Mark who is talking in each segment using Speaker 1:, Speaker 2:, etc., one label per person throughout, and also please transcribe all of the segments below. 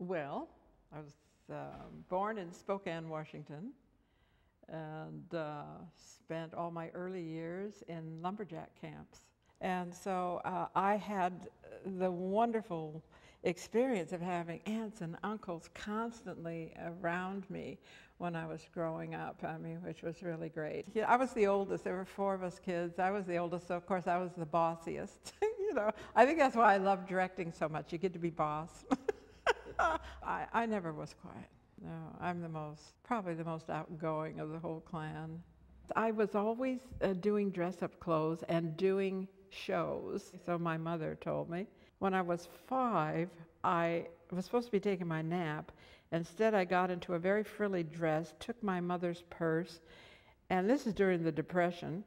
Speaker 1: Well, I was born in Spokane, Washington, and spent all my early years in lumberjack camps. And so I had the wonderful experience of having aunts and uncles constantly around me when I was growing up, I mean, which was really great. Yeah, I was the oldest. There were 4 of us kids. I was the oldest, so of course I was the bossiest. You know, I think that's why I love directing so much. You get to be boss. I never was quiet. No, I'm probably the most outgoing of the whole clan. I was always doing dress-up clothes and doing shows. So my mother told me. When I was 5, I was supposed to be taking my nap. Instead, I got into a very frilly dress, took my mother's purse, and this is during the Depression,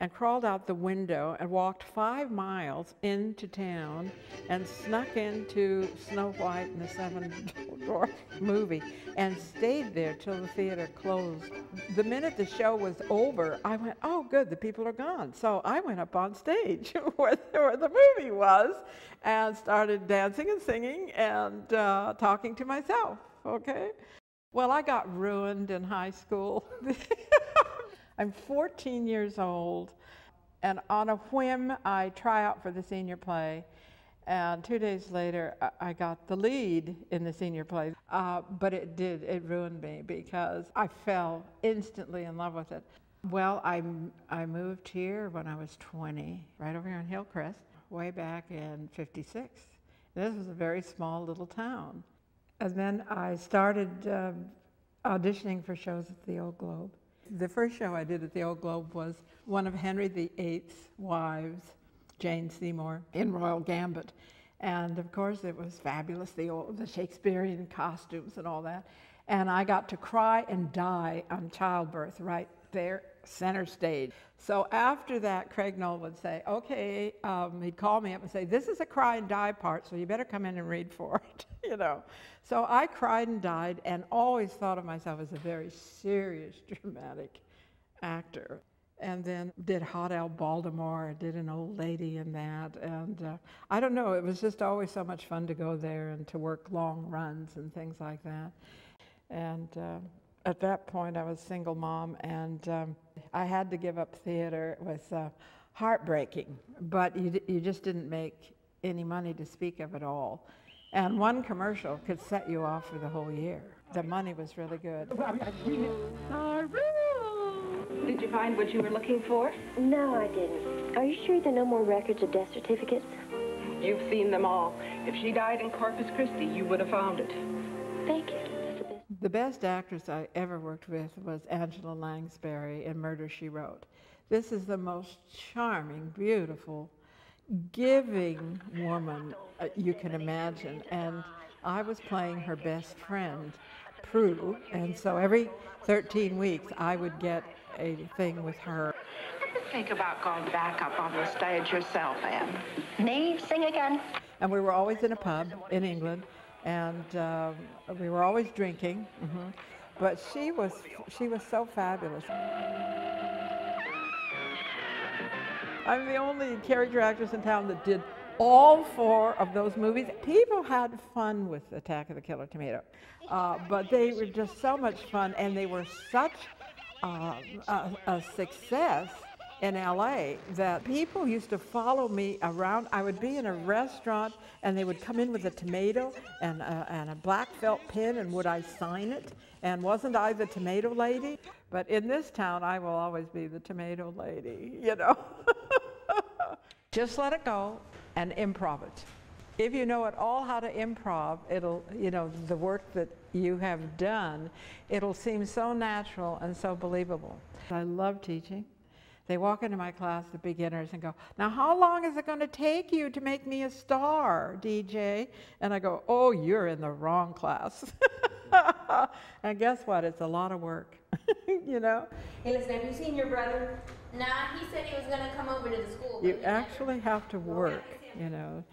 Speaker 1: and crawled out the window and walked 5 miles into town and snuck into Snow White and the 7 Dwarfs movie and stayed there till the theater closed. The minute the show was over, I went, oh good, the people are gone. So I went up on stage where the movie was and started dancing and singing and talking to myself, okay? Well, I got ruined in high school. I'm 14 years old, and on a whim, I try out for the senior play, and 2 days later, I got the lead in the senior play. But it ruined me because I fell instantly in love with it. Well, I moved here when I was 20, right over here in Hillcrest, way back in '56. This was a very small little town. And then I started auditioning for shows at the Old Globe. The first show I did at the Old Globe was one of Henry VIII's wives, Jane Seymour, in Royal Gambit. And of course it was fabulous, the Shakespearean costumes and all that. And I got to cry and die on childbirth right there, center stage. So after that, Craig Knoll would say, okay, he'd call me up and say, this is a cry and die part, so you better come in and read for it, you know. So I cried and died and always thought of myself as a very serious, dramatic actor. And then did Hot L Baltimore, did an old lady in that. And I don't know, it was just always so much fun to go there and to work long runs and things like that. And at that point, I was a single mom, and I had to give up theater. It was heartbreaking, but you just didn't make any money to speak of at all. And one commercial could set you off for the whole year. The money was really good.
Speaker 2: Did you find what you were looking for?
Speaker 3: No, I didn't. Are you sure there are no more records of death certificates?
Speaker 2: You've seen them all. If she died in Corpus Christi, you would have found it.
Speaker 3: Thank you.
Speaker 1: The best actress I ever worked with was Angela Lansbury in Murder, She Wrote. This is the most charming, beautiful, giving woman you can imagine. And I was playing her best friend, Prue, and so every 13 weeks I would get a thing with her.
Speaker 2: Think about going back up on the stage yourself, Anne.
Speaker 3: Me? Sing again.
Speaker 1: And we were always in a pub in England, and we were always drinking. But she was so fabulous. I'm the only character actress in town that did all 4 of those movies. People had fun with Attack of the Killer Tomato, but they were just so much fun, and they were such a success in LA that people used to follow me around. I would be in a restaurant and they would come in with a tomato and a black felt pin, and would I sign it? And wasn't I the tomato lady? But in this town, I will always be the tomato lady, you know. Just let it go and improv it. If you know at all how to improv, it'll, you know, the work that you have done, it'll seem so natural and so believable. I love teaching. They walk into my class, the beginners, and go, now how long is it going to take you to make me a star, DJ? And I go, oh, you're in the wrong class. And guess what? It's a lot of work, you know?
Speaker 4: Hey, listen, have you seen your brother? Nah, he said he was going to come over to the school.
Speaker 1: You actually have to work, you know.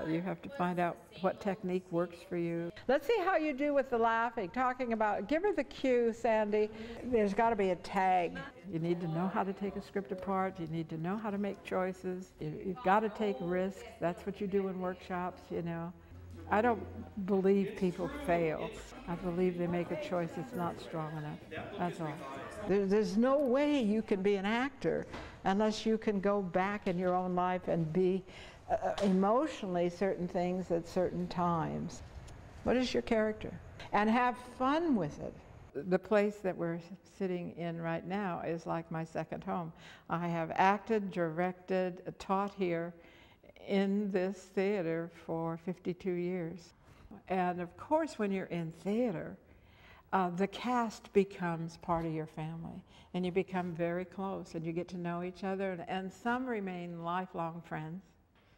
Speaker 1: You have to find out what technique works for you. Let's see how you do with the laughing. Talking about, give her the cue, Sandy. There's got to be a tag. You need to know how to take a script apart. You need to know how to make choices. You've got to take risks. That's what you do in workshops, you know. I don't believe people fail. I believe they make a choice that's not strong enough. That's all. There's no way you can be an actor unless you can go back in your own life and be emotionally certain things at certain times. What is your character? And have fun with it. The place that we're sitting in right now is like my second home. I have acted, directed, taught here in this theater for 52 years. And of course, when you're in theater, the cast becomes part of your family, and you become very close, and you get to know each other, and some remain lifelong friends.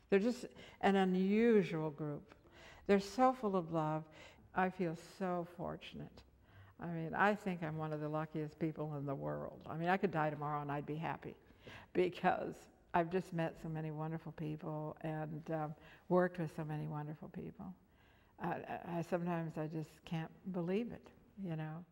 Speaker 1: They're just an unusual group. They're so full of love. I feel so fortunate. I mean, I think I'm one of the luckiest people in the world. I mean, I could die tomorrow and I'd be happy because I've just met so many wonderful people and worked with so many wonderful people. Sometimes I just can't believe it, you know.